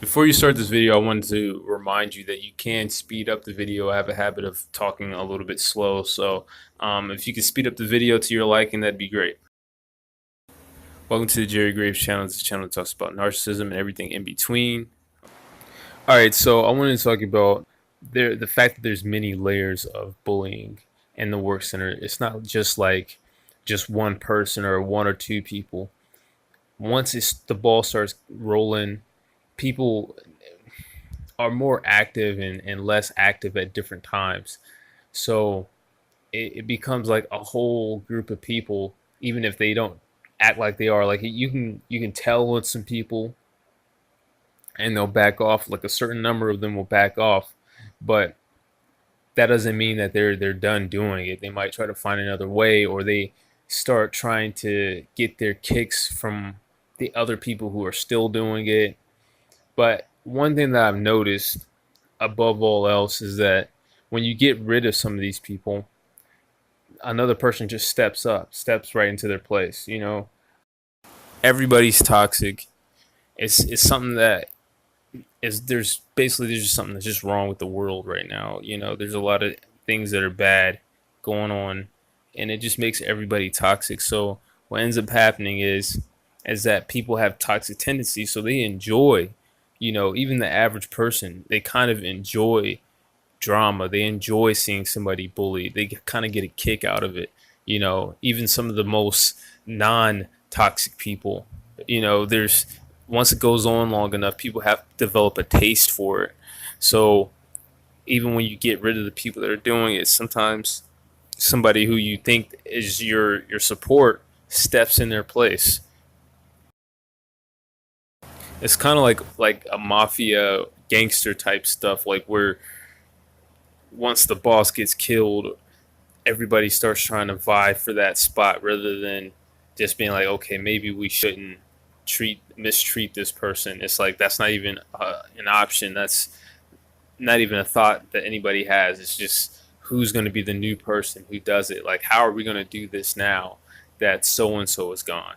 Before you start this video, I wanted to remind you that you can speed up the video. I have a habit of talking a little bit slow, so if you could speed up the video to your liking, that'd be great. Welcome to the Jerry Graves channel. This channel talks about narcissism and everything in between. All right, so I wanted to talk about the fact that there's many layers of bullying in the work center. It's not just like just one person or one or two people. Once the ball starts rolling, people are more active and less active at different times. So it becomes like a whole group of people, even if they don't act like they are. Like you can tell with some people, and they'll back off. Like a certain number of them will back off, but that doesn't mean that they're done doing it. They might try to find another way, or they start trying to get their kicks from the other people who are still doing it. But one thing that I've noticed above all else is that when you get rid of some of these people, another person just steps up, steps right into their place. Everybody's toxic. It's something that is there's just something that's just wrong with the world right now. There's a lot of things that are bad going on, and it just makes everybody toxic. So what ends up happening is that people have toxic tendencies, so they enjoy, even the average person, they kind of enjoy drama. They enjoy seeing somebody bullied. They kind of get a kick out of it. Even some of the most non-toxic people, there's once it goes on long enough, people have to develop a taste for it. So even when you get rid of the people that are doing it, sometimes somebody who you think is your support steps in their place. It's kind of like a mafia gangster type stuff, like where once the boss gets killed, everybody starts trying to vie for that spot rather than just being like, okay, maybe we shouldn't mistreat this person. It's like that's not even an option. That's not even a thought that anybody has. It's just who's going to be the new person who does it. Like, how are we going to do this now that so and so is gone?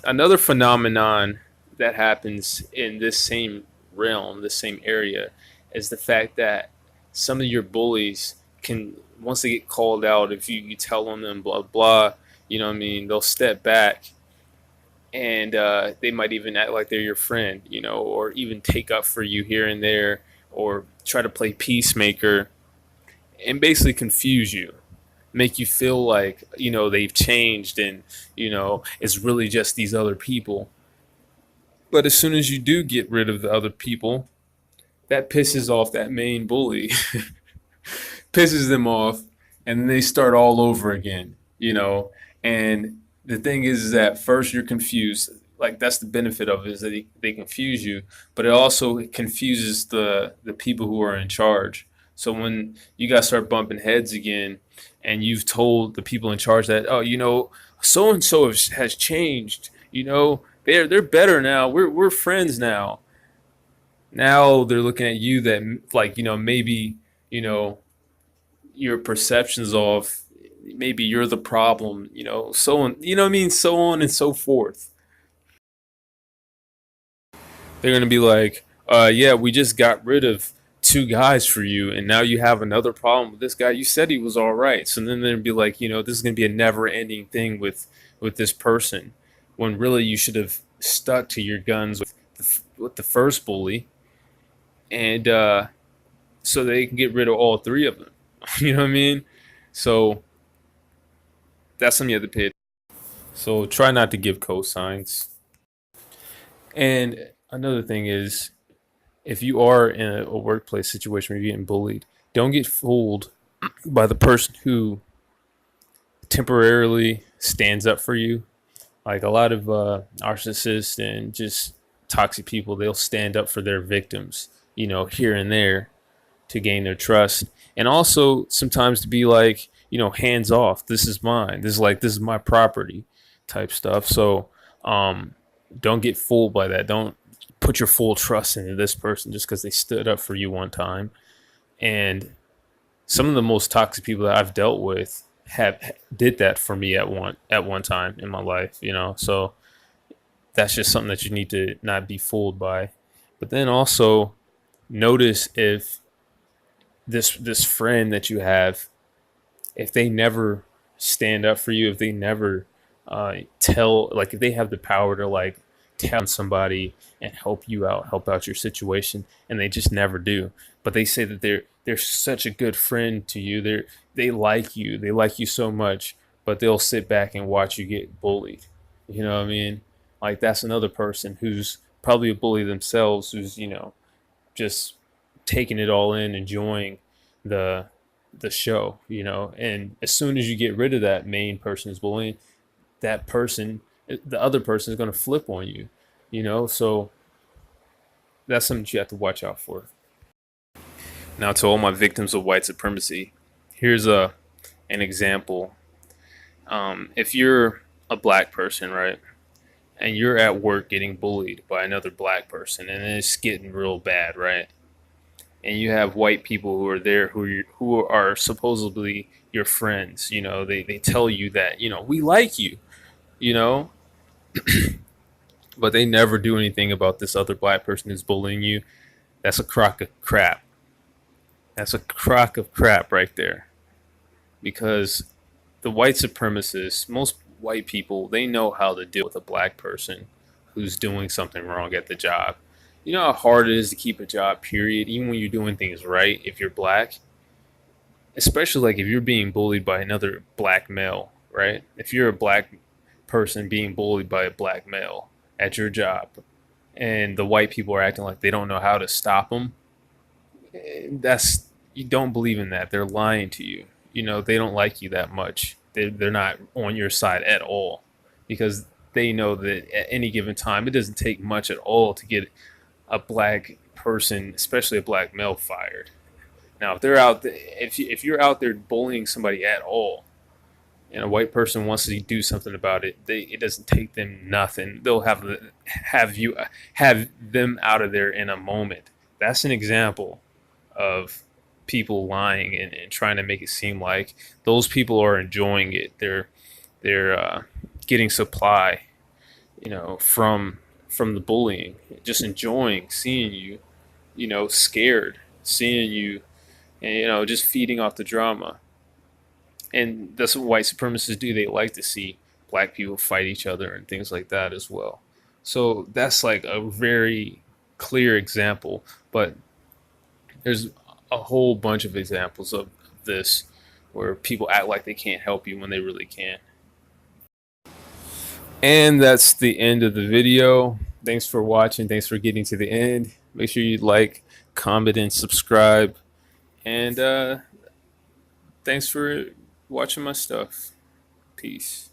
Another phenomenon that happens in this same realm, this same area, is the fact that some of your bullies can, once they get called out, if you tell them blah blah, what I mean, they'll step back, and they might even act like they're your friend, or even take up for you here and there, or try to play peacemaker and basically confuse you, make you feel like they've changed, and it's really just these other people. But as soon as you do get rid of the other people, that pisses off that main bully, pisses them off, and then they start all over again. And the thing is that first you're confused. Like that's the benefit of it, is that they confuse you, but it also confuses the people who are in charge. So when you guys start bumping heads again, and you've told the people in charge that, oh, so and so has changed, they're better now. We're friends now. Now they're looking at you that, like, maybe, you know your perceptions of, maybe you're the problem, so on, what I mean, so on and so forth. They're gonna be like, yeah, we just got rid of two guys for you, and now you have another problem with this guy. You said he was all right. So then they'd be like, this is gonna be a never-ending thing with this person, when really you should have stuck to your guns with the first bully, and so they can get rid of all three of them. You know what I mean? So that's something you have to pay. So try not to give cosigns. And another thing is, if you are in a workplace situation where you're getting bullied, don't get fooled by the person who temporarily stands up for you. Like a lot of narcissists and just toxic people, they'll stand up for their victims, here and there, to gain their trust. And also sometimes to be like, hands off. This is mine. This is my property type stuff. So don't get fooled by that. Don't put your full trust into this person just because they stood up for you one time. And some of the most toxic people that I've dealt with have did that for me at one time in my life. So That's just something that you need to not be fooled by. But then also notice if this friend that you have, if they never stand up for you, if they never tell, like if they have the power to like tell somebody and help out your situation, and they just never do. But they say that they're such a good friend to you. They like you so much, but they'll sit back and watch you get bullied. You know what I mean? Like that's another person who's probably a bully themselves, who's just taking it all in, enjoying the the show, And as soon as you get rid of that main person who's bullying, that person, the other person is going to flip on you. So that's something you have to watch out for. Now, to all my victims of white supremacy, here's an example. If you're a black person, right, and you're at work getting bullied by another black person, and it's getting real bad, right? And you have white people who are there who are supposedly your friends. They tell you that we like you know, but they never do anything about this other black person who's bullying you. That's a crock of crap. That's a crock of crap right there. Because the white supremacists, most white people, they know how to deal with a black person who's doing something wrong at the job. You know how hard it is to keep a job, period, even when you're doing things right if you're black? Especially like if you're being bullied by another black male, right? If you're a black person being bullied by a black male at your job, and the white people are acting like they don't know how to stop them, that's you don't believe in that. They're lying to you. They don't like you that much. They're not on your side at all, because they know that at any given time it doesn't take much at all to get a black person, especially a black male, fired. Now, if they're out, if you're out there bullying somebody at all, and a white person wants to do something about it, it doesn't take them nothing. They'll have them out of there in a moment. That's an example of people lying and trying to make it seem like those people are enjoying it. They're getting supply, from the bullying, just enjoying seeing you, scared, seeing you, and just feeding off the drama. And that's what white supremacists do. They like to see black people fight each other and things like that as well. So that's like a very clear example, but there's a whole bunch of examples of this where people act like they can't help you when they really can. And that's the end of the video. Thanks for watching. Thanks for getting to the end. Make sure you like, comment, and subscribe. And thanks for watching my stuff. Peace.